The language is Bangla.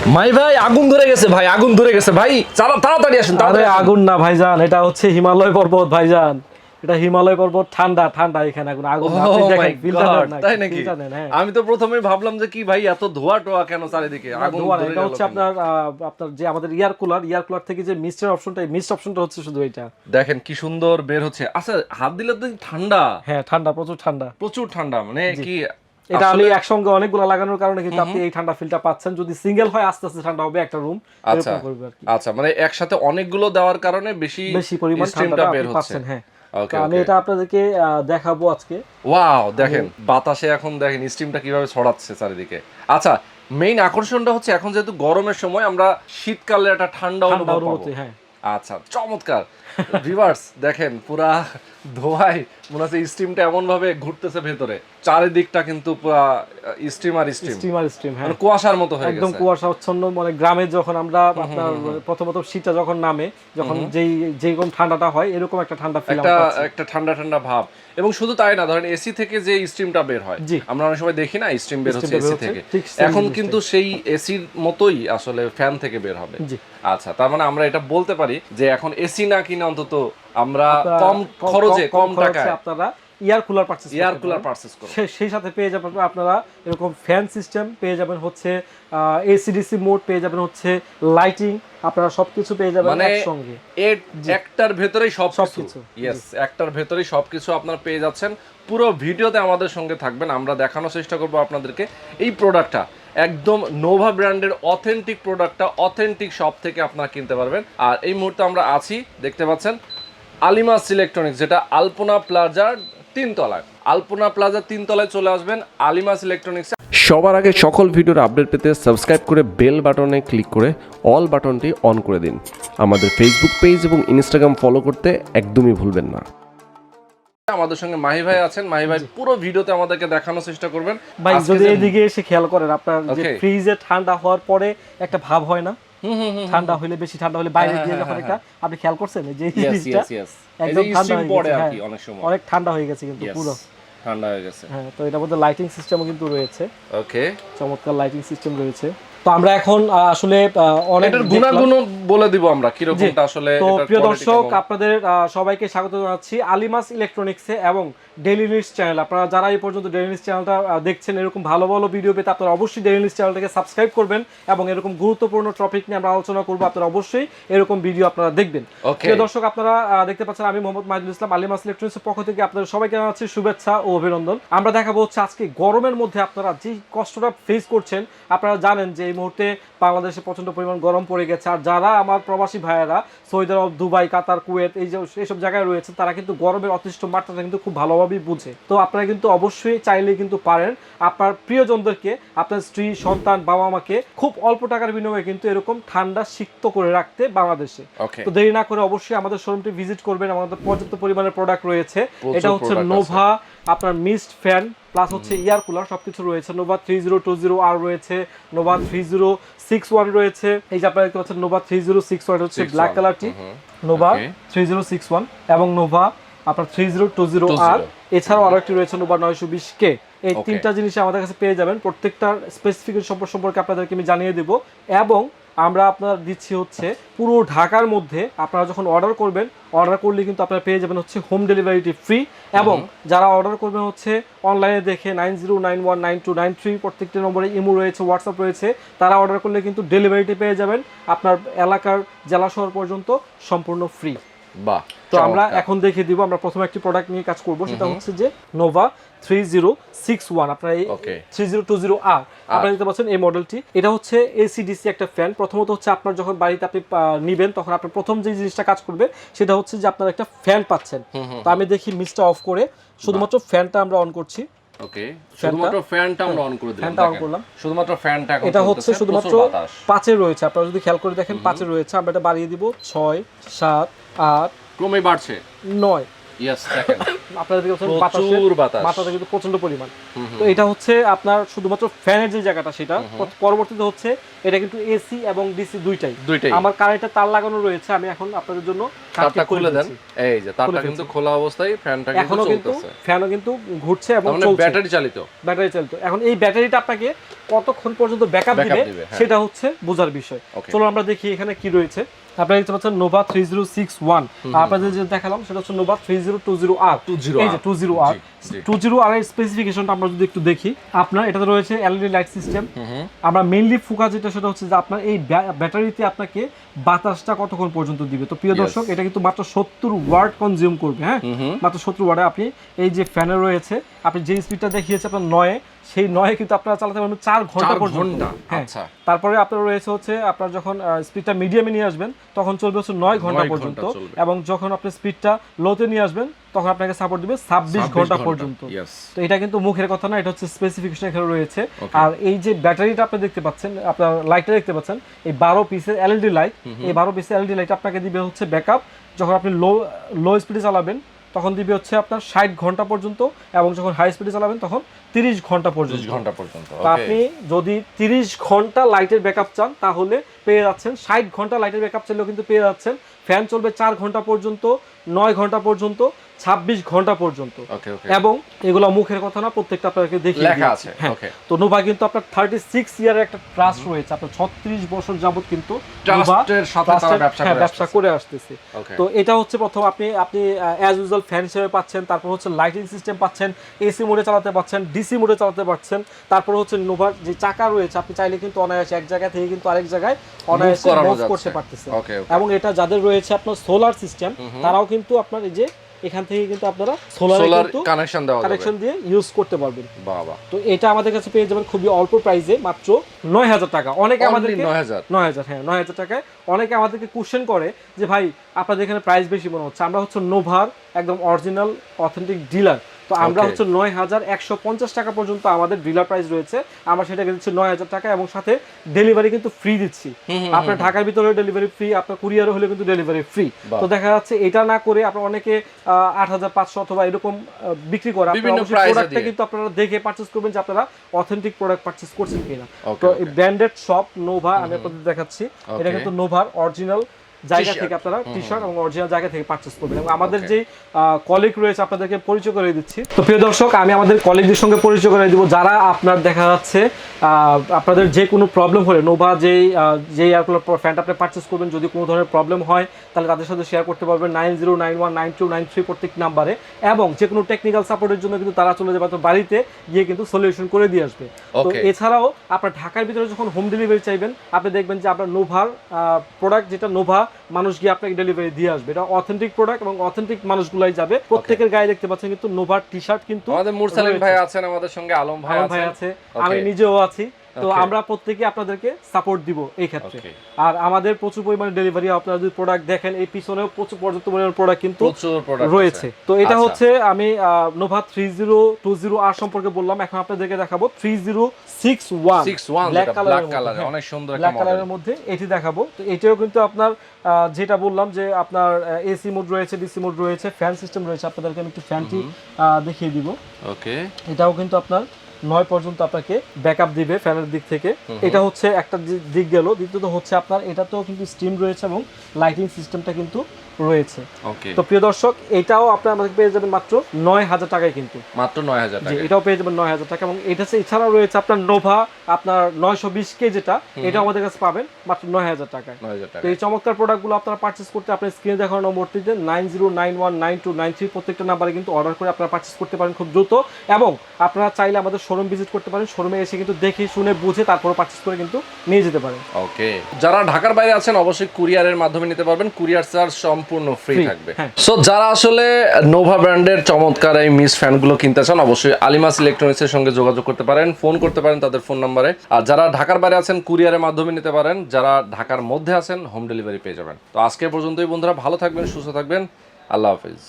মাই ভাই আগুন ধরে গেছে ভাই, আগুন ধরে গেছে ভাই, তাড়াতাড়ি আসুন। আরে আগুন না ভাইজান, এটা হচ্ছে হিমালয় পর্বত ভাইজান, এটা হিমালয় পর্বত, ঠান্ডা ঠান্ডা এখানে এখন আগুন না। আপনি দেখেন ফিল্টার না, তাই নাকি? আমি তো প্রথমেই ভাবলাম যে কি ভাই এত ধোঁয়া টোয়া কেন চারিদিকে, আগুন ধরে গেল। এটা হচ্ছে আপনার যে আমাদের এয়ার কুলার থেকে যে মিস্টের অপশনটা, এই মিস্ট অপশনটা হচ্ছে শুধু এটা। দেখেন কি সুন্দর বের হচ্ছে। আচ্ছা হাত দিলে তো ঠান্ডা। হ্যাঁ ঠান্ডা, প্রচুর ঠান্ডা, প্রচুর ঠান্ডা। মানে কি এটা আমি একসঙ্গে অনেকগুলো লাগানোর কারণে কিন্তু আপনি এই ঠান্ডা ফিলটা পাচ্ছেন। যদি সিঙ্গেল হয় আস্তে আস্তে ঠান্ডা হবে একটা রুম, এরকম করবে আর কি। আচ্ছা মানে একসাথে অনেকগুলো দেওয়ার কারণে বেশি পরিমাণ ঠান্ডা বের হচ্ছে। হ্যাঁ আমি এটা আপনাদেরকে দেখাবো আজকে। ওয়াও দেখেন বাতাসে এখন দেখেন স্টিমটা কিভাবে ছড়াচ্ছে চারিদিকে। আচ্ছা মেইন আকর্ষণটা হচ্ছে এখন যেহেতু গরমের সময় আমরা শীতকালে একটা ঠান্ডা অনুভব করব। হ্যাঁ আচ্ছা চমৎকার। ভিউয়ার্স দেখেন পুরা ধোঁয়ায় মনে হচ্ছে স্টিমটা এমন ভাবে ঘুরতেছে ভেতরে, চারিদিকটা কিন্তু পুরা স্টিম। হ্যাঁ মানে কুয়াশার মতো হয়ে গেছে, একদম কুয়াশাচ্ছন্ন। মানে গ্রামে যখন আমরা আপনার প্রথমত শীতটা যখন নামে, যখন যেরকম ঠান্ডাটা হয় এরকম একটা ঠান্ডা ফিল, একটা ঠান্ডা ঠান্ডা ভাব। এবং শুধু তাই না, ধরেন এসি থেকে যে স্টিমটা বের হয়, আমরা অনেক সময় দেখি না স্টিম বের হচ্ছে এসি থেকে, এখন কিন্তু সেই এসির মতোই আসলে ফ্যান থেকে বের হবে। আচ্ছা তার মানে আমরা এটা বলতে পারি যে এখন এসি না কিনে অন্তত আমরা কম খরচে কম টাকায় আপনারা এয়ার কুলার পারচেজ করুন। সেই সাথে পেয়ে যাবেন আপনারা এরকম ফ্যান সিস্টেম পেয়ে যাবেন, হচ্ছে এসিডিসি মোড পেয়ে যাবেন, হচ্ছে লাইটিং, আপনারা সবকিছু পেয়ে যাবেন একসঙ্গে। একটার ভেতরেই সবকিছু। ইয়েস, একটার ভেতরেই সবকিছু আপনারা পেয়ে যাচ্ছেন। পুরো ভিডিওতে আমাদের সঙ্গে থাকবেন, আমরা দেখানোর চেষ্টা করব আপনাদেরকে এই প্রোডাক্টটা। একদম নোভা ব্র্যান্ডের অথেন্টিক প্রোডাক্টটা অথেন্টিক শপ থেকে আপনারা কিনতে পারবেন। আর এই মুহূর্তে আমরা আছি, দেখতে পাচ্ছেন আলিমাস ইলেকট্রনিক্স, যেটা আলপনা প্লাজার 3 তলায়। আলপনা প্লাজা 3 তলায় চলে আসবেন আলিমাস ইলেকট্রনিক্স। সবার আগে সকল ভিডিওর আপডেট পেতে সাবস্ক্রাইব করে বেল বাটনে ক্লিক করে অল বাটনটি অন করে দিন। আমাদের ফেসবুক পেজ এবং ইনস্টাগ্রাম ফলো করতে একদমই ভুলবেন না। আমাদের সঙ্গে মাহি ভাই আছেন। মাহি ভাই পুরো ভিডিওতে আমাদেরকে দেখানোর চেষ্টা করবেন। ভাই যদি এদিকে এসে খেয়াল করেন, আপনার যে ফ্রিজে ঠান্ডা হওয়ার পরে একটা ভাব হয় না, ঠান্ডা হলে বেশি ঠান্ডা হলে বাইরে গিয়ে যখন এটা আপনি খেয়াল করছেন যে জিনিসটা একদম ঠান্ডা হয়ে গেছে, অনেক সময় অনেক ঠান্ডা হয়ে গেছে কিন্তু পুরো ঠান্ডা হয়ে গেছে। হ্যাঁ তো এটার মধ্যে লাইটিং সিস্টেমও কিন্তু রয়েছে। ওকে চমৎকার লাইটিং সিস্টেম রয়েছে। তো আমরা এখন আসলে অনেকের গুণাগুণ বলে দিব আমরা কি রকমটা আসলে। তো প্রিয় দর্শক আপনাদের সবাইকে স্বাগত জানাচ্ছি আলিমাস ইলেকট্রনিক্সে এবং ডেইলি নিউজ চ্যানেল। আপনারা যারা এই পর্যন্ত ডেইলি নিউজ চ্যানেলটা দেখছেন, এরকম ভালো ভালো ভিডিও পেতে আপনারা অবশ্যই ডেইলি নিউজ চ্যানেলটাকে সাবস্ক্রাইব করবেন এবং এরকম গুরুত্বপূর্ণ টপিক নিয়ে আমরা আলোচনা করব। আপনারা অবশ্যই এরকম ভিডিও আপনারা দেখবেন। প্রিয় দর্শক আপনারা দেখতে পাচ্ছেন আমি মোহাম্মদ মাহিদুল ইসলাম, আলিমাস ইলেকট্রনিক্সের পক্ষ থেকে আপনাদের সবাইকে জানাচ্ছি শুভেচ্ছা ও অভিনন্দন। আমরা দেখাবো হচ্ছে আজকে গরমের মধ্যে আপনারা যে কষ্টটা ফেস করছেন। আপনারা জানেন যে এই মুহূর্তে বাংলাদেশে প্রচন্ড পরিমাণ গরম পড়ে গেছে, আর যারা আমার প্রবাসী ভাইয়েরা সৌদি আরব, দুবাই, কাতার, কুয়েত এইসব জায়গায় রয়েছে, তারা কিন্তু গরমের অতিষ্ঠ মাত্রাটা কিন্তু খুব ভালোভাবেই বুঝে। তো আপনারা কিন্তু অবশ্যই চাইলে কিন্তু পারেন আপনার প্রিয়জনদেরকে, আপনার স্ত্রী, সন্তান, বাবা মাকে খুব অল্প টাকার বিনিময়ে কিন্তু এরকম ঠান্ডা সিক্ত করে রাখতে বাংলাদেশে। তো দেরি না করে অবশ্যই আমাদের শোরুমটি ভিজিট করবেন। আমাদের পর্যাপ্ত পরিমাণের প্রোডাক্ট রয়েছে। এটা হচ্ছে নোভা আপনার মিস্ট ফ্যান প্লাস হচ্ছে এয়ার কুলার সবকিছু রয়েছে। নোভা 3020R রয়েছে, নোভা 3061 রয়েছে। এই যে আপনারা দেখতে পাচ্ছেন নোভা 3061 হচ্ছে ব্ল্যাক কালারটি, নোভা 3061 এবং নোভা আপনার 3020R। এছাড়াও আরেকটি রয়েছে নোভা 920K। এই তিনটা জিনিস আমাদের কাছে পেয়ে যাবেন। প্রত্যেকটার স্পেসিফিকেশন সম্পর্কে আপনাদেরকে আমি জানিয়ে দেব। এবং আমরা আপনার দিচ্ছি হচ্ছে পুরো ঢাকার মধ্যে আপনারা যখন অর্ডার করবেন, অর্ডার করলে কিন্তু আপনারা পেয়ে যাবেন হচ্ছে হোম ডেলিভারিটি ফ্রি। এবং যারা অর্ডার করবেন হচ্ছে অনলাইনে দেখে 90919293 প্রত্যেকটি নম্বরে ইমো রয়েছে, হোয়াটসঅ্যাপ রয়েছে, তারা অর্ডার করলে কিন্তু ডেলিভারিটি পেয়ে যাবেন আপনার এলাকার জেলা শহর পর্যন্ত সম্পূর্ণ ফ্রি। বাহ। তো আমরা এখন দেখিয়ে দিব, আমরা প্রথমে একটি প্রোডাক্ট নিয়ে কাজ করব, সেটা হচ্ছে যে নোভা 3061। আপনারা এই 3020R আপনারা দেখতে পাচ্ছেন এই মডেলটি। এটা হচ্ছে এসিডিসি একটা ফ্যান। প্রথমত হচ্ছে আপনার যখন বাড়িতে আপনি নিবেন তখন আপনার প্রথম যে জিনিসটা কাজ করবে সেটা হচ্ছে যে আপনারা একটা ফ্যান পাচ্ছেন। তো আমি দেখি মিস্টটা অফ করে শুধুমাত্র ফ্যানটা আমরা অন করছি। ওকে শুধুমাত্র ফ্যানটা আমরা অন করে দিলাম। ফ্যানটা অন করলাম, শুধুমাত্র ফ্যানটা এখন এটা হচ্ছে শুধুমাত্র 5 এ রয়েছে। আপনারা যদি খেয়াল করে দেখেন 5 এ রয়েছে। আমরা এটা বাড়িয়ে দিব 6 7 8 ক্রমে বাড়ছে 9। ইয়েস দেখেন আপনারা দেখতে পাচ্ছেন প্রচুর বাতাস, বাতাসটা কিন্তু প্রচন্ড পরিমাণ। তো এটা হচ্ছে আপনার শুধুমাত্র ফ্যানের যে জায়গাটা সেটা, পরবর্তীতে হচ্ছে এটা কিন্তু এসি এবং ডিসি দুইটাই। আমার কারেন্টে তার লাগানো রয়েছে, আমি এখন আপনাদের জন্য তারটা খুলে দেন। এই যে তারটা কিন্তু খোলা অবস্থায় ফ্যানটা কিন্তু চলতেছে, ফ্যানও কিন্তু ঘুরছে এবং চলছে, ব্যাটারি চালিত। এখন এই ব্যাটারিটা আপনাকে কতক্ষণ পর্যন্ত ব্যাকআপ দিবে সেটা হচ্ছে বোঝার বিষয়। চলো আমরা দেখি এখানে কি রয়েছে। আপনারা দেখতে পাচ্ছেন নোভা 3061, আপনাদের যে দেখালাম সেটা হচ্ছে নোভা 3020R। এই যে 20R 20R এর স্পেসিফিকেশনটা আমরা যদি একটু দেখি, আপনার এটাতে রয়েছে এলইডি লাইট সিস্টেম। আমরা মেইনলি ফোকাস যেটা সেটা হচ্ছে যে আপনার এই ব্যাটারিতে আপনাকে বাতাসটা কতক্ষণ পর্যন্ত দিবে। তো প্রিয় দর্শক, এটা কিন্তু মাত্র 70 ওয়াট কনজিউম করবে। হ্যাঁ, মাত্র 70 ওয়াটে আপনি এই যে ফ্যানে রয়েছে, আপনি যে স্পিডটা দেখিয়েছে আপনার 9, সেই 9 কিন্তু আপনারা চালাতে পারবেন 4 ঘন্টা পর্যন্ত। হ্যাঁ, তারপরে আপনার রয়েছে হচ্ছে আপনার যখন স্পিডটা মিডিয়ামে নিয়ে আসবেন তখন চলবে হচ্ছে 9 ঘন্টা পর্যন্ত, এবং যখন আপনি স্পিডটা লোতে নিয়ে আসবেন তখন আপনাকে সাপোর্ট দিবে 26 ঘন্টা পর্যন্ত। তো এটা কিন্তু মুখের কথা না, এটা হচ্ছে স্পেসিফিকেশন এখানে রয়েছে। আর এই যে ব্যাটারিটা আপনি দেখতে পাচ্ছেন, আপনার লাইটটা দেখতে পাচ্ছেন, এই 12 পিসের এলইডি লাইট, এই 12 পিসের এলইডি লাইট আপনাকে দিবে হচ্ছে ব্যাকআপ। যখন আপনি লো স্পিডে চালাবেন তখন দিবে হচ্ছে আপনার 60 ঘন্টা পর্যন্ত, এবং যখন হাই স্পিডে চালাবেন তখন 30 ঘন্টা পর্যন্ত। তো আপনি যদি 30 ঘন্টা লাইটের ব্যাকআপ চান তাহলে পেয়ে যাচ্ছেন, 60 ঘন্টা লাইটের ব্যাকআপ চাইলেও কিন্তু পেয়ে যাচ্ছেন। ফ্যান চলবে 4 ঘন্টা পর্যন্ত, 9 ঘন্টা পর্যন্ত, 26 ঘন্টা পর্যন্ত। এবং এগুলো মুখের কথা না, প্রত্যেকটা আপনাকে দেখিয়ে লেখা আছে। তো নোভা কিন্তু আপনার 36 ইয়ারের একটা ট্রাস্ট রয়েছে, আপনার 36 বছর যাবত কিন্তু ট্রাস্টের সাথে তারা ব্যবসা করে আসতেছে। তো এটা হচ্ছে প্রথম, আপনি অ্যাজ ইউজুয়াল ফ্যান হিসেবে পাচ্ছেন, তারপর হচ্ছে লাইটিং সিস্টেম পাচ্ছেন, এসি মোডে চালাতে পাচ্ছেন, ডিসি মোডে চালাতে পাচ্ছেন, তারপর হচ্ছে নোভার যে চাকা রয়েছে আপনি চাইলে কিন্তু অনায়াসে এক জায়গা থেকে কিন্তু আরেক জায়গায় অনায়াসে মুভ করতে পারতেছেন। এবং এটা যাদের রয়েছে আপনার সোলার সিস্টেম, তারাও কিন্তু আপনার এই যে এখান থেকে কিন্তু আপনারা সোলার কানেকশন দিয়ে ইউজ করতে পারবেন। বাবা, তো এটা আমাদের কাছে পেয়ে যাবেন খুবই অল্প প্রাইসে, মাত্র 9000 টাকা। অনেকে আমাদেরকে 9000 হ্যাঁ 9000 টাকায় অনেকে আমাদেরকে কোশ্চেন করে যে ভাই আপনাদের এখানে প্রাইস বেশি মনে হচ্ছে। আমরা হচ্ছে নোভার একদম অরিজিনাল অথেন্টিক ডিলার, তো আমরা হচ্ছে 9150 টাকা পর্যন্ত আমাদের ডিলার প্রাইস রয়েছে। আমরা সেটাকে দিচ্ছি 9000 টাকা, এবং সাথে ডেলিভারি কিন্তু ফ্রি দিচ্ছি। আপনার ঢাকার ভিতরে ডেলিভারি ফ্রি, আপনার কুরিয়ারে হলে কিন্তু ডেলিভারি ফ্রি। তো দেখা যাচ্ছে এটা না করে আপনারা অনেকে 8500 অথবা এরকম বিক্রি করে, প্রোডাক্টটা কিন্তু আপনারা দেখে পারচেজ করবেন যে আপনারা অথেন্টিক প্রোডাক্ট পারচেজ করছেন কিনা। তো এই ব্র্যান্ডেড শপ নোভা আমি আপনাদের দেখাচ্ছি, এটা কিন্তু নোভার অরিজিনাল জায়গা থেকে আপনারা টি-শার্ট এবং অরিজিনাল জায়গা থেকে পারচেজ করবেন। এবং আমাদের যে কলিগ রয়েছে আপনাদেরকে পরিচয় করে দিচ্ছি। তো প্রিয় দর্শক, আমি আমাদের কলিগদের সঙ্গে পরিচয় করে দিব, যারা আপনার দেখা যাচ্ছে আপনাদের যে কোনো প্রবলেম হলে নোভা যেই ফ্যানটা আপনি পারচেজ করবেন, যদি কোনো ধরনের প্রবলেম হয় তাহলে তাদের সাথে শেয়ার করতে পারবেন 90919293 প্রত্যেক নাম্বারে। এবং যে কোনো টেকনিক্যাল সাপোর্টের জন্য কিন্তু তারা চলে যাবে আপনার বাড়িতে গিয়ে কিন্তু সলিউশন করে দিয়ে আসবে। তো এছাড়াও আপনার ঢাকার ভিতরে যখন হোম ডেলিভারি চাইবেন, আপনি দেখবেন যে আপনার নোভার প্রোডাক্ট, যেটা নোভা মানুষ গিয়ে আপনাকে ডেলিভারি দিয়ে আসবে, এটা অথেন্টিক প্রোডাক্ট এবং অথেন্টিক মানুষগুলাই যাবে। প্রত্যেকের গায়ে দেখতে পাচ্ছেন কিন্তু নোভার টি-শার্ট কিন্তু আমাদের মুরসালিম ভাই আছেন, আমাদের সঙ্গে আলম ভাই আছে, আমি নিজেও আছি। তো আমরা প্রত্যেকে আপনাদেরকে সাপোর্ট দিব এই ক্ষেত্রে। আর আমাদের প্রচুর পরিমাণে ডেলিভারি, আপনারা যদি প্রোডাক্ট দেখেন এই পিছনেও প্রচুর পর্যাপ্ত পরিমাণের প্রোডাক্ট কিন্তু রয়েছে। তো এটা হচ্ছে আমি নোভা 3020R সম্পর্কে বললাম। এখন আপনাদেরকে দেখাবো 3061 ব্ল্যাক কালার, অনেক সুন্দর একটা কালারের মধ্যে এটি দেখাবো। তো এটাও কিন্তু আপনার যেটা বললাম যে আপনার এসি মোড রয়েছে, ডিসি মোড রয়েছে, ফ্যান সিস্টেম রয়েছে। আপনাদেরকে আমি একটু ফ্যানটি দেখিয়ে দিব। ওকে, এটাও কিন্তু আপনার 9 পর্যন্ত আপনাকে ব্যাকআপ দিবে ফ্যানের দিক থেকে। এটা হচ্ছে একটা দিক গেল। দ্বিতীয়ত হচ্ছে আপনার এটাতেও কিন্তু স্টিম রয়েছে এবং লাইটিং সিস্টেমটা কিন্তু রয়েছে। তো প্রিয় দর্শক, এটাও আপনারা আমাদের পেয়ে যাবেন মাত্র 9000 টাকায়, কিন্তু মাত্র 9000 টাকা, এটাও পেয়ে যাবেন 9000 টাকা। এবং এটা এছাড়াও রয়েছে আপনার নোভা আপনার 920K, যেটা এটা আমাদের কাছে পাবেন মাত্র 9000 টাকায়। তো এই চমৎকার প্রোডাক্টগুলো আপনারা পারচেজ করতে আপনার স্ক্রিনে দেখানো নম্বরটিতে 90919293 প্রত্যেকটা নাম্বারে কিন্তু অর্ডার করে আপনারা পারচেজ করতে পারেন খুব দ্রুত। এবং আপনারা চাইলে আমাদের শোরুম ভিজিট করতে পারেন, শোরুমে এসে কিন্তু দেখে শুনে বুঝে তারপরে পারচেজ করে কিন্তু নিয়ে যেতে পারেন। ওকে, যারা ঢাকার বাইরে আছেন অবশ্যই কুরিয়ারের মাধ্যমে নিতে পারবেন, কুরিয়ার চার্জ সম্পূর্ণ ফ্রি থাকবে। সো যারা আসলে নোভা ব্র্যান্ডের চমৎকার এই মিস ফ্যানগুলো কিনতে চান অবশ্যই আলিমাস ইলেকট্রনিক্সের সঙ্গে যোগাযোগ করতে পারেন, ফোন করতে পারেন তাদের ফোন নম্বরে। আর যারা ঢাকার বাইরে আছেন কুরিয়ারের মাধ্যমে নিতে পারেন, যারা ঢাকার মধ্যে আছেন হোম ডেলিভারি পেয়ে যাবেন। তো আজকে পর্যন্তই বন্ধুরা, ভালো থাকবেন, সুস্থ থাকবেন, আল্লাহ হাফেজ।